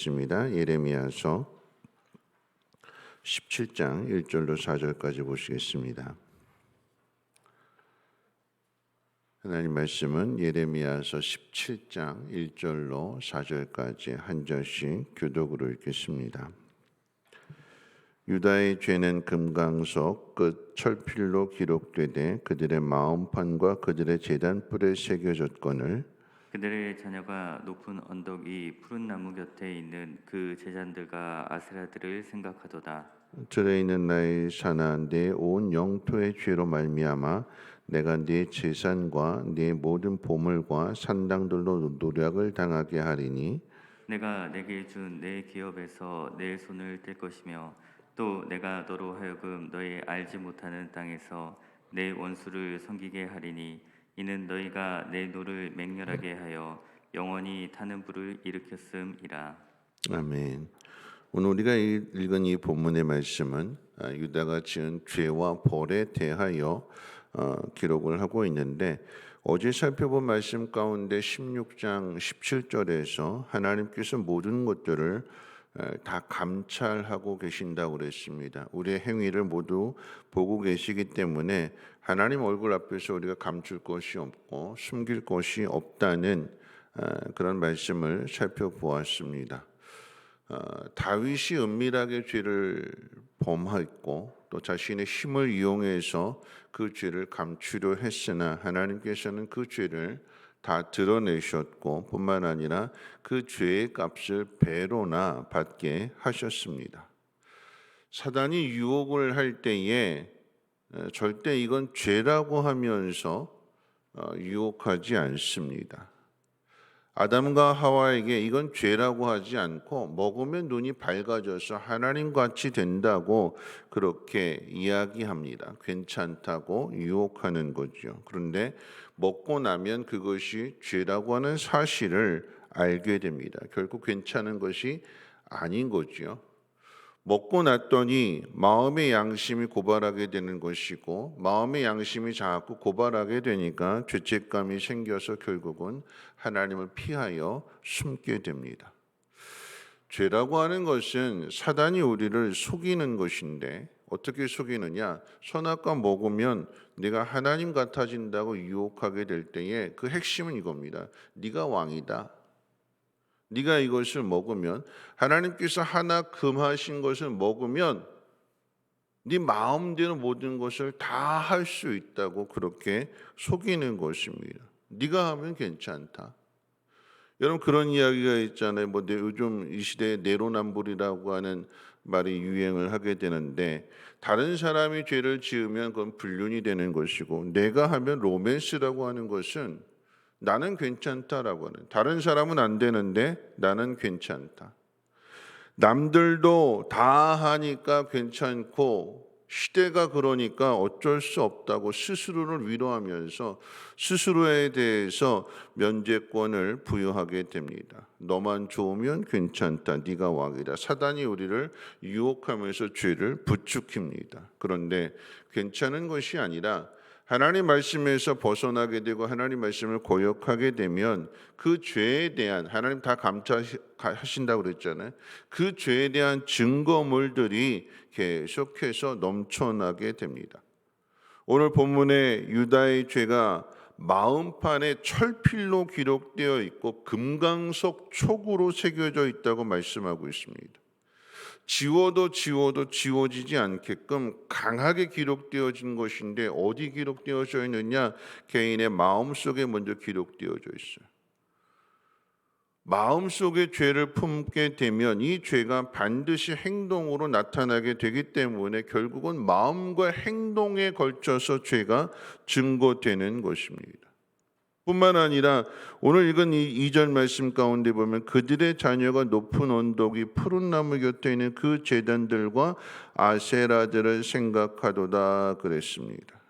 있습니다. 예레미야서 17장 1절로 4절까지 보시겠습니다. 하나님 말씀은 예레미야서 17장 1절로 4절까지 한 절씩 교독으로 읽겠습니다. 유다의 죄는 금강석 끝 철필로 기록되되 그들의 마음판과 그들의 제단 뿔에 새겨졌거늘 그들의 자녀가 높은 언덕 이 푸른 나무 곁에 있는 그 제잔들과 아세라들을 생각하도다. 들에 있는 나의 산아 내 온 영토의 죄로 말미암아 내가 네 재산과 네 모든 보물과 산당들로 노략을 당하게 하리니 내가 내게 준 내 기업에서 내 손을 뗄 것이며 또 내가 너로 하여금 너의 알지 못하는 땅에서 내 원수를 섬기게 하리니 이는 너희가 내 노를 맹렬하게 하여 영원히 타는 불을 일으켰음이라. 아멘. 오늘 우리가 읽은 이 본문의 말씀은 유다가 지은 죄와 벌에 대하여 기록을 하고 있는데 어제 살펴본 말씀 가운데 16장 17절에서 하나님께서 모든 것들을 다 감찰하고 계신다고 그랬습니다. 우리의 행위를 모두 보고 계시기 때문에 하나님 얼굴 앞에서 우리가 감출 것이 없고 숨길 것이 없다는 그런 말씀을 살펴보았습니다. 다윗이 은밀하게 죄를 범하였고 또 자신의 힘을 이용해서 그 죄를 감추려 했으나 하나님께서는 그 죄를 다 드러내셨고 뿐만 아니라 그 죄의 값을 배로나 받게 하셨습니다. 사단이 유혹을 할 때에 절대 이건 죄라고 하면서 유혹하지 않습니다. 아담과 하와에게 이건 죄라고 하지 않고 먹으면 눈이 밝아져서 하나님같이 된다고 그렇게 이야기합니다. 괜찮다고 유혹하는 거죠. 그런데 먹고 나면 그것이 죄라고 하는 사실을 알게 됩니다. 결국 괜찮은 것이 아닌 거죠. 먹고 났더니 마음의 양심이 고발하게 되는 것이고 마음의 양심이 자꾸 고발하게 되니까 죄책감이 생겨서 결국은 하나님을 피하여 숨게 됩니다. 죄라고 하는 것은 사단이 우리를 속이는 것인데 어떻게 속이느냐? 선악과 먹으면 내가 하나님 같아진다고 유혹하게 될 때에 그 핵심은 이겁니다. 네가 왕이다. 네가 이것을 먹으면 하나님께서 하나 금하신 것을 먹으면 네 마음대로 모든 것을 다 할 수 있다고 그렇게 속이는 것입니다. 네가 하면 괜찮다. 여러분 그런 이야기가 있잖아요. 뭐 요즘 이 시대에 내로남불이라고 하는 말이 유행을 하게 되는데 다른 사람이 죄를 지으면 그건 불륜이 되는 것이고 내가 하면 로맨스라고 하는 것은 나는 괜찮다라고 하는 다른 사람은 안 되는데 나는 괜찮다. 남들도 다 하니까 괜찮고 시대가 그러니까 어쩔 수 없다고 스스로를 위로하면서 스스로에 대해서 면죄권을 부여하게 됩니다. 너만 좋으면 괜찮다. 네가 왕이다. 사단이 우리를 유혹하면서 죄를 부추깁니다. 그런데 괜찮은 것이 아니라 하나님 말씀에서 벗어나게 되고 하나님 말씀을 고역하게 되면 그 죄에 대한 하나님 다 감찰하신다고 그랬잖아요. 그 죄에 대한 증거물들이 계속해서 넘쳐나게 됩니다. 오늘 본문에 유다의 죄가 마음판에 철필로 기록되어 있고 금강석 촉으로 새겨져 있다고 말씀하고 있습니다. 지워도 지워지지 않게끔 강하게 기록되어진 것인데 어디 기록되어져 있느냐? 개인의 마음속에 먼저 기록되어져 있어요. 마음속에 죄를 품게 되면 이 죄가 반드시 행동으로 나타나게 되기 때문에 결국은 마음과 행동에 걸쳐서 죄가 증거되는 것입니다. 뿐만 아니라 오늘 읽은 이 2절 말씀 가운데 보면 그들의 자녀가 높은 언덕이 푸른 나무 곁에 있는 그 제단들과 아세라들을 생각하도다 그랬습니다.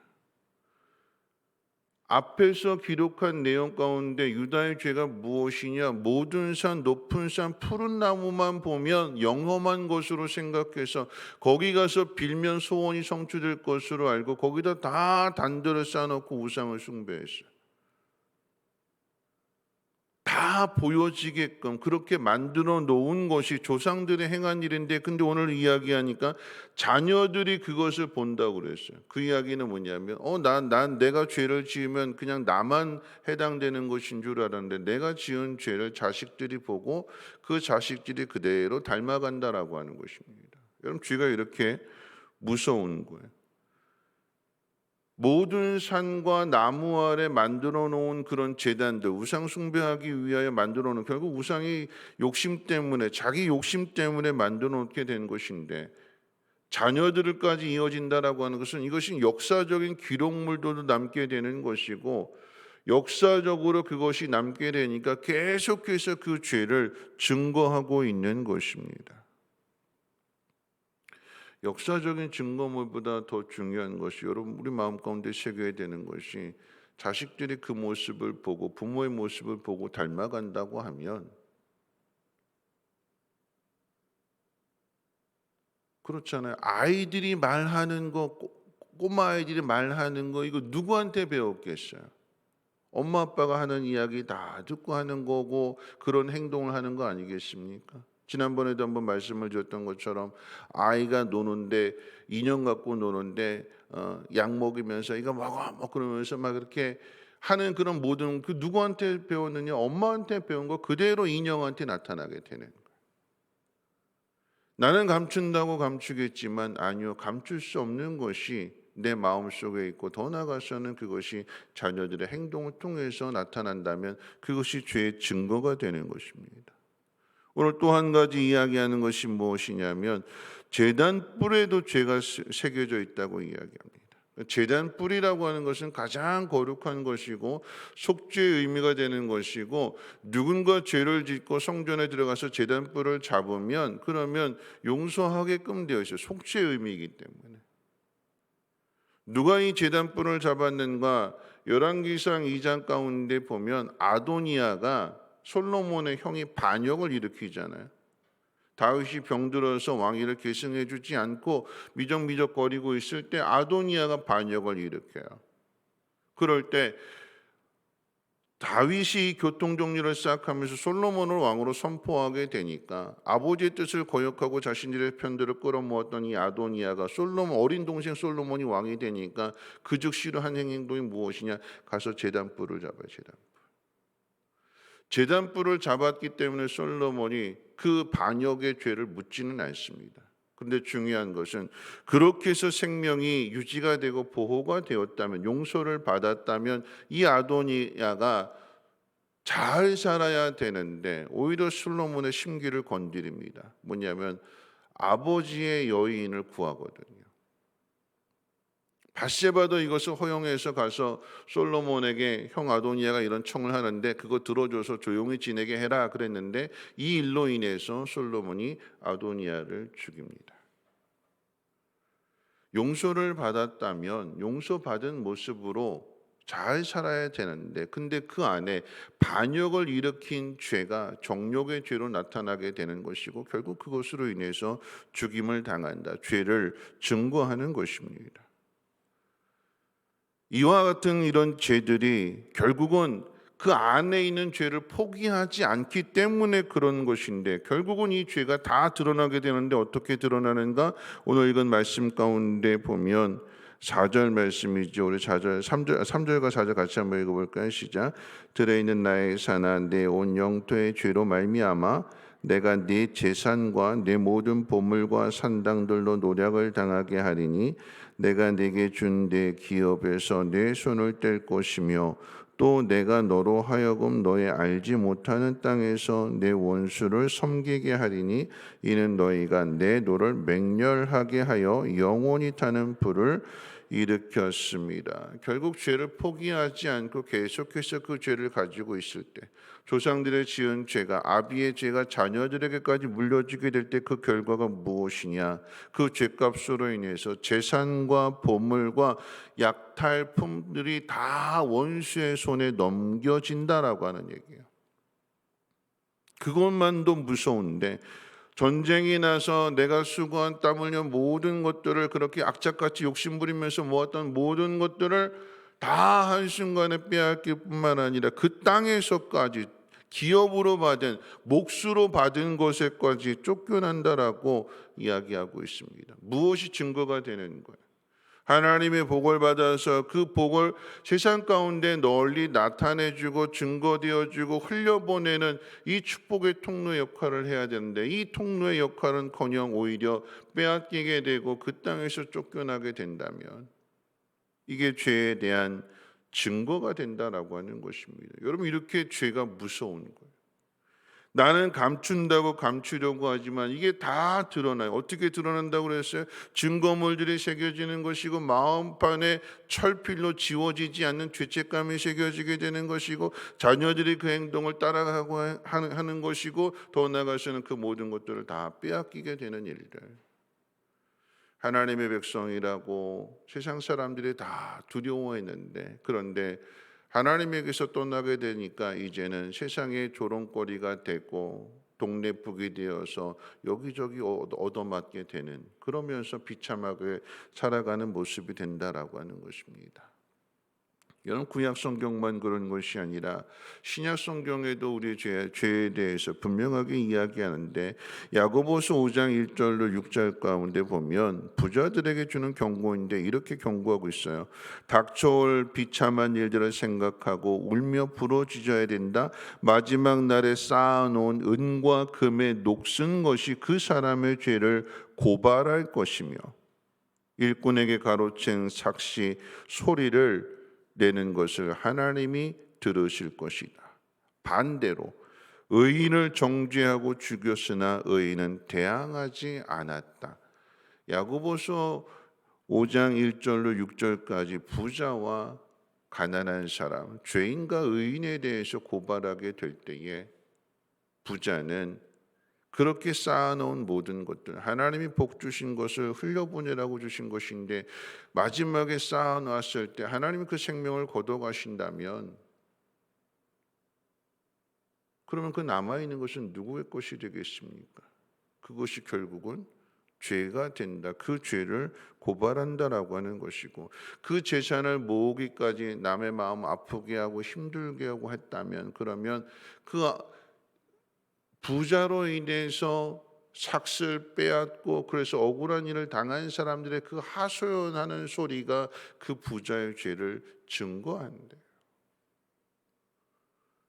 앞에서 기록한 내용 가운데 유다의 죄가 무엇이냐? 모든 산, 높은 산, 푸른 나무만 보면 영험한 것으로 생각해서 거기 가서 빌면 소원이 성취될 것으로 알고 거기다 다 단들을 쌓아놓고 우상을 숭배했어요. 다 보여지게끔 그렇게 만들어 놓은 것이 조상들의 행한 일인데, 근데 오늘 이야기하니까 자녀들이 그것을 본다고 그랬어요. 그 이야기는 뭐냐면 난 내가 죄를 지으면 그냥 나만 해당되는 것인 줄 알았는데 내가 지은 죄를 자식들이 보고 그 자식들이 그대로 닮아간다라고 하는 것입니다. 여러분, 죄가 이렇게 무서운 거예요. 모든 산과 나무 아래 만들어 놓은 그런 제단들, 우상 숭배하기 위하여 만들어 놓은, 결국 우상이 욕심 때문에, 자기 욕심 때문에 만들어 놓게 된 것인데, 자녀들까지 이어진다라고 하는 것은 이것이 역사적인 기록물도 남게 되는 것이고, 역사적으로 그것이 남게 되니까 계속해서 그 죄를 증거하고 있는 것입니다. 역사적인 증거물보다 더 중요한 것이, 여러분, 우리 마음 가운데 새겨야 되는 것이, 자식들이 그 모습을 보고 부모의 모습을 보고 닮아간다고 하면, 그렇잖아요. 아이들이 말하는 거, 꼬마 아이들이 말하는 거, 이거 누구한테 배웠겠어요? 엄마 아빠가 하는 이야기 다 듣고 하는 거고 그런 행동을 하는 거 아니겠습니까? 지난번에도 한번 말씀을 드렸던 것처럼, 아이가 노는데, 인형 갖고 노는데 약 먹이면서 이거 먹어 뭐 그러면서 막 그렇게 하는 그런 모든, 그 누구한테 배웠느냐? 엄마한테 배운 거 그대로 인형한테 나타나게 되는 거예요. 나는 감춘다고 감추겠지만 아니요, 감출 수 없는 것이 내 마음속에 있고, 더 나아가서는 그것이 자녀들의 행동을 통해서 나타난다면 그것이 죄의 증거가 되는 것입니다. 오늘 또 한 가지 이야기하는 것이 무엇이냐면, 제단 뿔에도 죄가 새겨져 있다고 이야기합니다. 제단 뿔이라고 하는 것은 가장 거룩한 것이고 속죄의 의미가 되는 것이고, 누군가 죄를 짓고 성전에 들어가서 제단 뿔을 잡으면 그러면 용서하게끔 되어 있어요. 속죄의 의미이기 때문에. 누가 이 제단 뿔을 잡았는가? 열왕기상 2장 가운데 보면 아도니아가 솔로몬의 형이 반역을 일으키잖아요. 다윗이 병들어서 왕위를 계승해 주지 않고 미적미적거리고 있을 때 아도니아가 반역을 일으켜요. 그럴 때 다윗이 교통정리를 시작하면서 솔로몬을 왕으로 선포하게 되니까, 아버지의 뜻을 거역하고 자신들의 편들을 끌어모았던 이 아도니아가 어린 동생 솔로몬이 왕이 되니까 그 즉시로 한 행동이 무엇이냐? 가서 제단뿔을 잡아요. 제단뿔을 잡았기 때문에 솔로몬이 그 반역의 죄를 묻지는 않습니다. 그런데 중요한 것은, 그렇게 해서 생명이 유지가 되고 보호가 되었다면, 용서를 받았다면 이 아도니아가 잘 살아야 되는데 오히려 솔로몬의 심기를 건드립니다. 뭐냐면 아버지의 여인을 구하거든요. 밧세바도 이것을 허용해서 가서 솔로몬에게, 형 아도니아가 이런 청을 하는데 그거 들어줘서 조용히 지내게 해라 그랬는데, 이 일로 인해서 솔로몬이 아도니아를 죽입니다. 용서를 받았다면 용서받은 모습으로 잘 살아야 되는데, 근데 그 안에 반역을 일으킨 죄가 정욕의 죄로 나타나게 되는 것이고, 결국 그것으로 인해서 죽임을 당한다. 죄를 증거하는 것입니다. 이와 같은 이런 죄들이 결국은 그 안에 있는 죄를 포기하지 않기 때문에 그런 것인데, 결국은 이 죄가 다 드러나게 되는데 어떻게 드러나는가? 오늘 읽은 말씀 가운데 보면 4절 말씀이죠. 우리 4절, 3절과 4절 같이 한번 읽어볼까요? 시작. 들어있는 나의 산아, 내 온 영토의 죄로 말미암아 내가 네 재산과 내 모든 보물과 산당들로 노략을 당하게 하리니, 내가 네게 준 내 기업에서 내 손을 뗄 것이며, 또 내가 너로 하여금 너의 알지 못하는 땅에서 내 원수를 섬기게 하리니, 이는 너희가 내 노를 맹렬하게 하여 영원히 타는 불을 일으켰습니다. 결국 죄를 포기하지 않고 계속해서 그 죄를 가지고 있을 때, 조상들의 지은 죄가, 아비의 죄가 자녀들에게까지 물려지게 될 때 그 결과가 무엇이냐? 그 죄값으로 인해서 재산과 보물과 약탈품들이 다 원수의 손에 넘겨진다라고 하는 얘기예요. 그것만도 무서운데, 전쟁이 나서 내가 수고한 땀 흘려 모든 것들을, 그렇게 악착같이 욕심부리면서 모았던 모든 것들을 다 한순간에 빼앗길 뿐만 아니라 그 땅에서까지 기업으로 받은 몫으로 받은 것에까지 쫓겨난다라고 이야기하고 있습니다. 무엇이 증거가 되는 거예요? 하나님의 복을 받아서 그 복을 세상 가운데 널리 나타내주고 증거되어주고 흘려보내는 이 축복의 통로 역할을 해야 되는데 이 통로의 역할은커녕 오히려 빼앗기게 되고 그 땅에서 쫓겨나게 된다면 이게 죄에 대한 증거가 된다라고 하는 것입니다. 여러분 이렇게 죄가 무서운 거예요. 나는 감춘다고 감추려고 하지만 이게 다 드러나요. 어떻게 드러난다고 그랬어요? 증거물들이 새겨지는 것이고 마음판에 철필로 지워지지 않는 죄책감이 새겨지게 되는 것이고 자녀들이 그 행동을 따라가고 하는 것이고 더 나아가서는 그 모든 것들을 다 빼앗기게 되는 일들. 하나님의 백성이라고 세상 사람들이 다 두려워했는데 그런데 하나님에게서 떠나게 되니까 이제는 세상의 조롱거리가 되고 동네북이 되어서 여기저기 얻어맞게 되는 그러면서 비참하게 살아가는 모습이 된다라고 하는 것입니다. 여러분 구약 성경만 그런 것이 아니라 신약 성경에도 우리의 죄에 대해서 분명하게 이야기하는데 야고보서 5장 1절로 6절 가운데 보면 부자들에게 주는 경고인데 이렇게 경고하고 있어요. 닥쳐올 비참한 일들을 생각하고 울며 부러지져야 된다. 마지막 날에 쌓아놓은 은과 금에 녹슨 것이 그 사람의 죄를 고발할 것이며 일꾼에게 가로챈 삭시 소리를 내는 것을 하나님이 들으실 것이다. 반대로 의인을 정죄하고 죽였으나 의인은 대항하지 않았다. 야고보서 5장 1절로 6절까지 부자와 가난한 사람, 죄인과 의인에 대해서 고발하게 될 때에 부자는 그렇게 쌓아놓은 모든 것들 하나님이 복 주신 것을 흘려보내라고 주신 것인데 마지막에 쌓아놨을 때 하나님이 그 생명을 거둬가신다면 그러면 그 남아있는 것은 누구의 것이 되겠습니까? 그것이 결국은 죄가 된다. 그 죄를 고발한다라고 하는 것이고 그 재산을 모으기까지 남의 마음 아프게 하고 힘들게 하고 했다면 그러면 그 부자로 인해서 삭슬 빼앗고 그래서 억울한 일을 당한 사람들의 그 하소연하는 소리가 그 부자의 죄를 증거한대.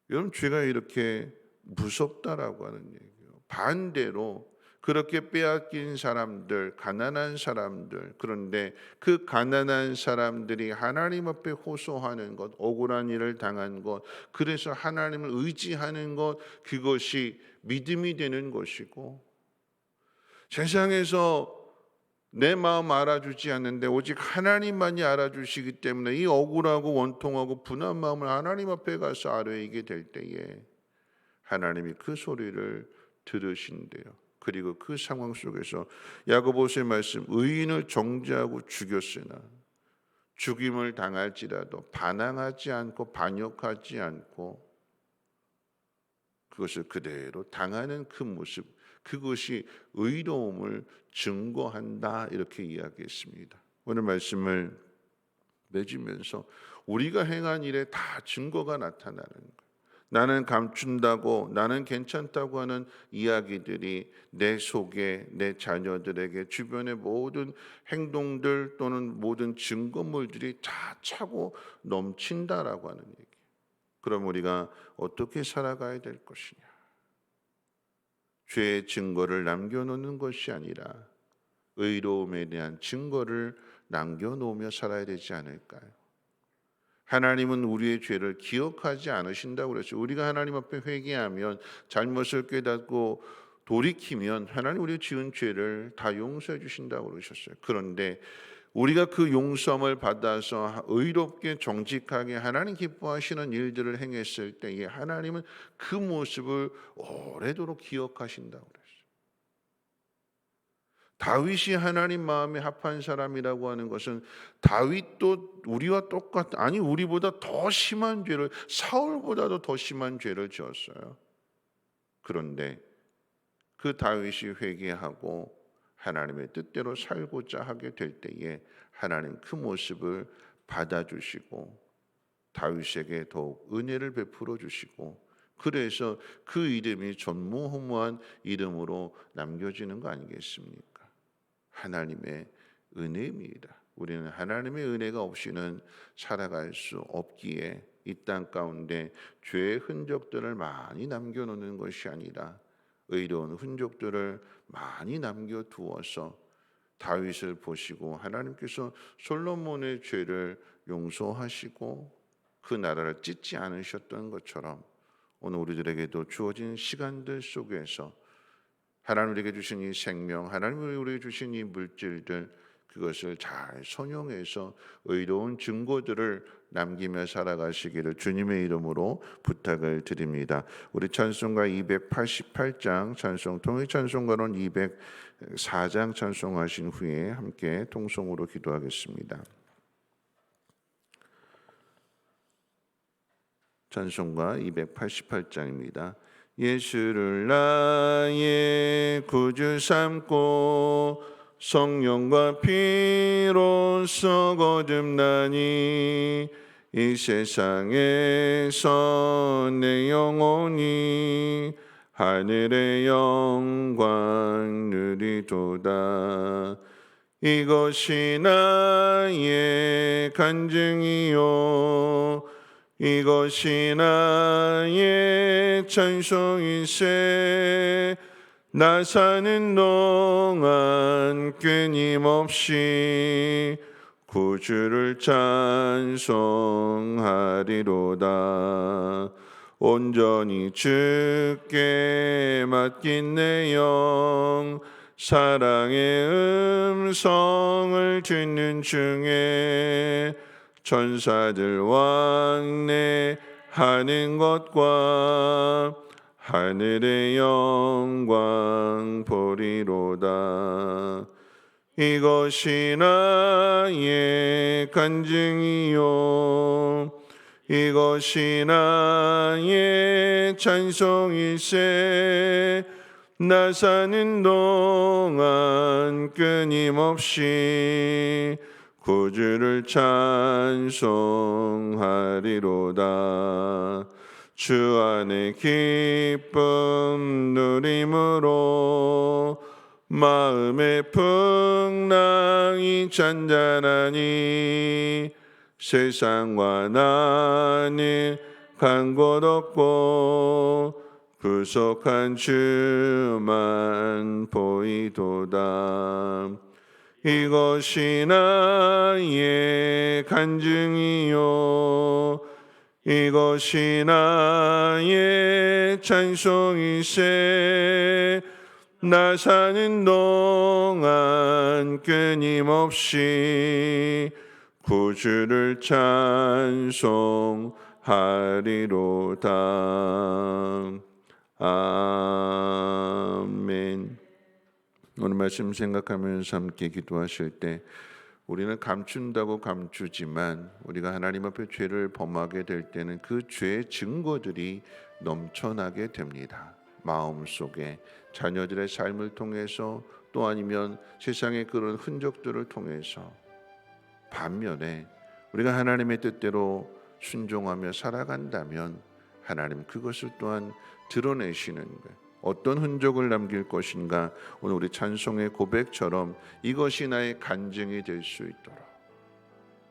여러분 죄가 이렇게 무섭다라고 하는 얘기예요. 반대로 그렇게 빼앗긴 사람들, 가난한 사람들, 그런데 그 가난한 사람들이 하나님 앞에 호소하는 것, 억울한 일을 당한 것, 그래서 하나님을 의지하는 것, 그것이 믿음이 되는 것이고 세상에서 내 마음 알아주지 않는데 오직 하나님만이 알아주시기 때문에 이 억울하고 원통하고 분한 마음을 하나님 앞에 가서 아뢰게 될 때에 하나님이 그 소리를 들으신대요. 그리고 그 상황 속에서 야고보서의 말씀 의인을 정죄하고 죽였으나 죽임을 당할지라도 반항하지 않고 반역하지 않고 그것을 그대로 당하는 그 모습 그것이 의로움을 증거한다 이렇게 이야기했습니다. 오늘 말씀을 맺으면서 우리가 행한 일에 다 증거가 나타나는 거예요. 나는 감춘다고 나는 괜찮다고 하는 이야기들이 내 속에 내 자녀들에게 주변의 모든 행동들 또는 모든 증거물들이 다 차고 넘친다라고 하는 얘기. 그럼 우리가 어떻게 살아가야 될 것이냐? 죄의 증거를 남겨놓는 것이 아니라 의로움에 대한 증거를 남겨놓으며 살아야 되지 않을까요? 하나님은 우리의 죄를 기억하지 않으신다고 그랬어요. 우리가 하나님 앞에 회개하면 잘못을 깨닫고 돌이키면 하나님 우리 지은 죄를 다 용서해 주신다고 그러셨어요. 그런데 우리가 그 용서함을 받아서 의롭게 정직하게 하나님 기뻐하시는 일들을 행했을 때에 하나님은 그 모습을 오래도록 기억하신다고 그랬어요. 다윗이 하나님 마음에 합한 사람이라고 하는 것은 다윗도 우리와 아니 우리보다 더 심한 죄를 사울보다도 더 심한 죄를 지었어요. 그런데 그 다윗이 회개하고 하나님의 뜻대로 살고자 하게 될 때에 하나님 그 모습을 받아주시고 다윗에게 더욱 은혜를 베풀어 주시고 그래서 그 이름이 전무후무한 이름으로 남겨지는 거 아니겠습니까? 하나님의 은혜입니다. 우리는 하나님의 은혜가 없이는 살아갈 수 없기에 이 땅 가운데 죄의 흔적들을 많이 남겨놓는 것이 아니라 의로운 흔적들을 많이 남겨두어서 다윗을 보시고 하나님께서 솔로몬의 죄를 용서하시고 그 나라를 찢지 않으셨던 것처럼 오늘 우리들에게도 주어진 시간들 속에서 하나님 우리에게 주신 이 생명, 하나님이 우리에게 주신 이 물질들, 그것을 잘 선용해서 의로운 증거들을 남기며 살아가시기를 주님의 이름으로 부탁을 드립니다. 우리 찬송가 288장 찬송, 통일 찬송가론 204장 찬송하신 후에 함께 통성으로 기도하겠습니다. 찬송가 288장입니다. 예수를 나의 구주 삼고 성령과 피로써 거듭나니 이 세상에서 내 영혼이 하늘의 영광 누리도다. 이것이 나의 간증이요 이것이 나의 찬송일세. 나 사는 동안 끊임없이 구주를 찬송하리로다. 온전히 주께 맡긴 내 영 사랑의 음성을 듣는 중에 천사들 왕래하는 것과 하늘의 영광 보리로다. 이것이 나의 간증이요 이것이 나의 찬송일세. 나 사는 동안 끊임없이 구주를 찬송하리로다. 주 안에 기쁨 누림으로 마음의 풍랑이 잔잔하니 세상과 나는 간 곳 없고 구속한 주만 보이도다. 이것이 나의 간증이요 이것이 나의 찬송일세. 나 사는 동안 끊임없이 구주를 찬송하리로다. 아멘. 오늘 말씀 생각하면서 함께 기도하실 때 우리는 감춘다고 감추지만 우리가 하나님 앞에 죄를 범하게 될 때는 그 죄의 증거들이 넘쳐나게 됩니다. 마음속에 자녀들의 삶을 통해서 또 아니면 세상의 그런 흔적들을 통해서. 반면에 우리가 하나님의 뜻대로 순종하며 살아간다면 하나님 그것을 또한 드러내시는 거예요. 어떤 흔적을 남길 것인가. 오늘 우리 찬송의 고백처럼 이것이 나의 간증이 될 수 있도록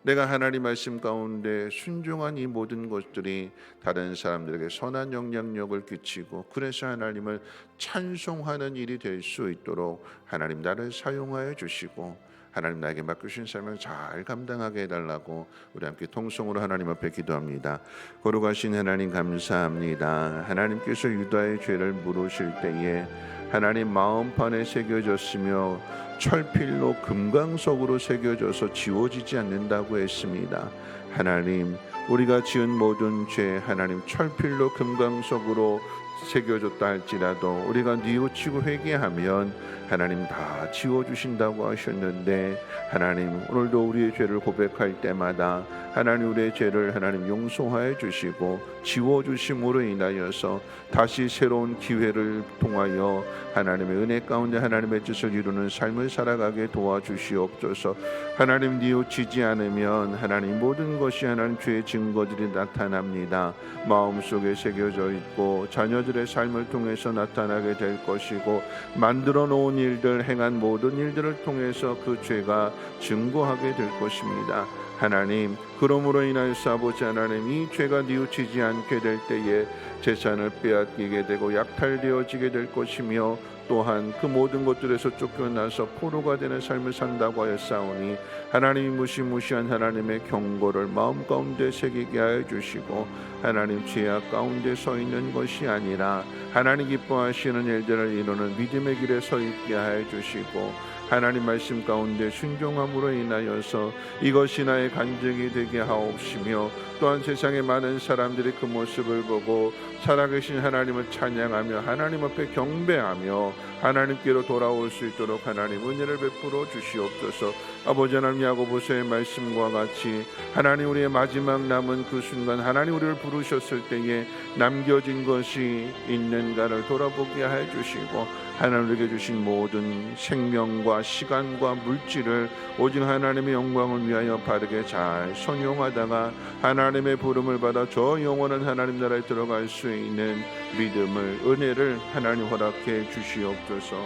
내가 하나님 말씀 가운데 순종한 이 모든 것들이 다른 사람들에게 선한 영향력을 끼치고 그래서 하나님을 찬송하는 일이 될 수 있도록 하나님 나를 사용하여 주시고 하나님 나에게 맡기신 삶을 잘 감당하게 해달라고 우리 함께 통성으로 하나님 앞에 기도합니다. 거룩하신 하나님 감사합니다. 하나님께서 유다의 죄를 물으실 때에 하나님 마음판에 새겨졌으며 철필로 금강석으로 새겨져서 지워지지 않는다고 했습니다. 하나님 우리가 지은 모든 죄 하나님 철필로 금강석으로 새겨줬다 할지라도 우리가 뉘우치고 회개하면 하나님 다 지워주신다고 하셨는데, 하나님 오늘도 우리의 죄를 고백할 때마다 하나님 우리의 죄를 하나님 용서하여 주시고 지워주심으로 인하여서 다시 새로운 기회를 통하여 하나님의 은혜 가운데 하나님의 뜻을 이루는 삶을 살아가게 도와주시옵소서. 하나님 뉘우치지 않으면 하나님 모든 것이 하나님 죄의 증거들이 나타납니다. 마음속에 새겨져 있고 자녀들의 삶을 통해서 나타나게 될 것이고, 만들어 놓은 일들, 행한 모든 일들을 통해서 그 죄가 증거하게 될 것입니다. 하나님, 그러므로 인하여서 아버지 하나님, 이 죄가 뉘우치지 않게 될 때에 재산을 빼앗기게 되고 약탈되어지게 될 것이며, 또한 그 모든 것들에서 쫓겨나서 포로가 되는 삶을 산다고 하였사오니, 하나님이 무시무시한 하나님의 경고를 마음 가운데 새기게 하여 주시고, 하나님 죄악 가운데 서 있는 것이 아니라 하나님 기뻐하시는 일들을 이루는 믿음의 길에 서 있게 하여 주시고, 하나님 말씀 가운데 순종함으로 인하여서 이것이 나의 간증이 되게 하옵시며, 또한 세상의 많은 사람들이 그 모습을 보고 살아계신 하나님을 찬양하며 하나님 앞에 경배하며 하나님께로 돌아올 수 있도록 하나님 은혜를 베풀어 주시옵소서. 아버지 하나님, 야고보서의 말씀과 같이 하나님 우리의 마지막 남은 그 순간 하나님 우리를 부르셨을 때에 남겨진 것이 있는가를 돌아보게 하여 주시고, 하나님에게 주신 모든 생명과 시간과 물질을 오직 하나님의 영광을 위하여 바르게 잘 선용하다가 하나님의 부름을 받아 저 영원한 하나님 나라에 들어갈 수 있는 믿음을, 은혜를 하나님 허락해 주시옵소서.